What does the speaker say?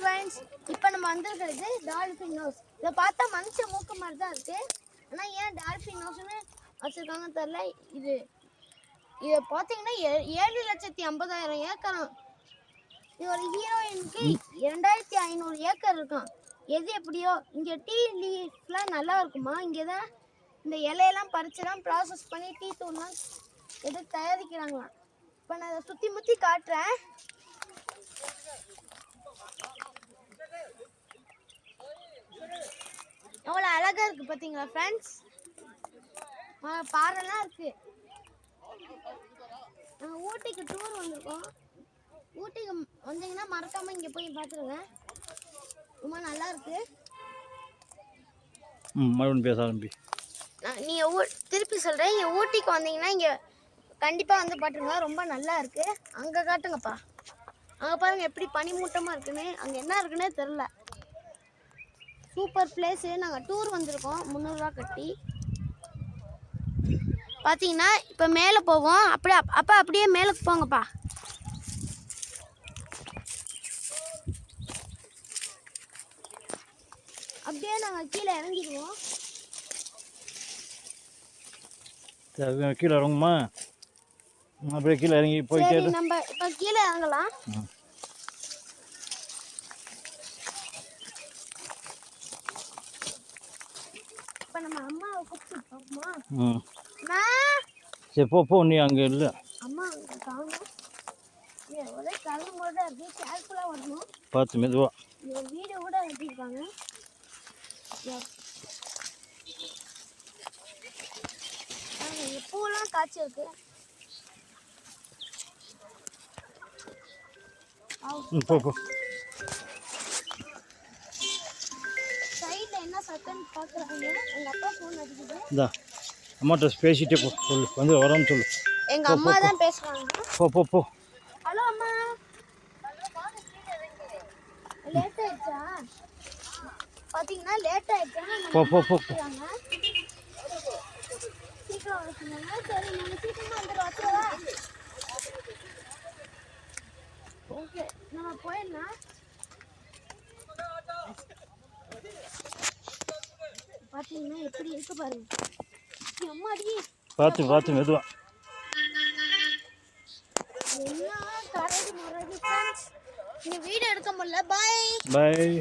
Friends, இப்போ நம்ம வந்திருக்கிறது டால்ஃபின் நோஸ். இதை பார்த்தா மனுஷ மூக்கு மாதிரி தான் இருக்கு. ஆனால் ஏன் டால்ஃபின் நோஸ்னு வச்சிருக்காங்கன்னு தெரியல. இதை பார்த்தீங்கன்னா 7,50,000 ஏக்கரம். இதோட ஹீரோயினுக்கு 2,500 ஏக்கர் இருக்கும். எது எப்படியோ இங்கே டீ லீஃப்லாம் நல்லா இருக்குமா. இங்கே தான் இந்த இலையெல்லாம் பறிச்சுலாம் ப்ராசஸ் பண்ணி டீ தூள்லாம் எது தயாரிக்கிறாங்களாம். இப்போ நான் அதை சுற்றி முற்றி காட்டுறேன். எவ்வளோ அழகாக இருக்குது பார்த்தீங்களா ஃப்ரெண்ட்ஸ். பாறைலாம் இருக்குது. ஊட்டிக்கு டூர் வந்திருக்கோம். ஊட்டிக்கு வந்தீங்கன்னா மறக்காமல் இங்கே போய் பார்த்துருங்க. ரொம்ப நல்லா இருக்கு. மறுபடியும் பேச ஆரம்பி. நீங்கள் திருப்பி சொல்கிறேன். இங்கே ஊட்டிக்கு வந்தீங்கன்னா இங்கே கண்டிப்பாக வந்து பாட்டுருங்க. ரொம்ப நல்லா இருக்குது. அங்கே காட்டுங்கப்பா. அங்கே பாருங்கள் எப்படி பனிமூட்டமாக இருக்குன்னு. அங்கே என்ன இருக்குன்னே தெரில. Super place. நாங்கள் டூர் வந்திருக்கோம் 300 ரூபா கட்டி. பார்த்தீங்கன்னா இப்போ மேலே போவோம். அப்படியே மேலே போங்கப்பா. அப்படியே நாங்கள் கீழே இறங்கிடுவோம். கீழே இறங்குமா? அப்படியே கீழே இறங்கி போய் நம்ம இப்போ கீழே இறங்கலாம். இப்போ நம்ம அம்மாவை கூப்பிட்டு போமா. சரி போ நீ அங்கே இல்லை. அம்மா அங்கே காணும். ஒரே கலந்து கூட தான் இருக்குது. கேர்ஃபுல்லாக வரணும். பார்த்து மெதுவா. ஒரு வீடு கூட கட்டியிருக்காங்க. பூவெல்லாம் காய்ச்சி இருக்கு. போ சைடில் என்ன சத்தம்னு பார்க்குறாங்க. எங்கள் அப்பா ஃபோன் அடிக்குது. இந்தா அம்மாட்ட பேசிட்டே போ. சொல்லு வந்து வரோன்னு சொல்லு. எங்கள் அம்மா தான் பேசுகிறாங்க. போ. ஹலோ அம்மா. லேட் ஆயிடுச்சா? பார்த்தீங்கன்னா லேட் ஆயிடுச்சா? போ. சீக்கிரம் வர சொன்னாங்க. சரி நாங்கள் சீக்கிரமாக வந்துட்டு வச்சுருவா. ஓகே நம்ம போயிடலாம். பார்த்தீங்கன்னா எப்படி இருக்கு பாருங்க. அம்மாடி பார்த்து மெதுவா. என்ன கரடி முறைது ஃப்ரெண்ட்ஸ். இந்த வீடியோ எடுக்க முடியல. பாய்.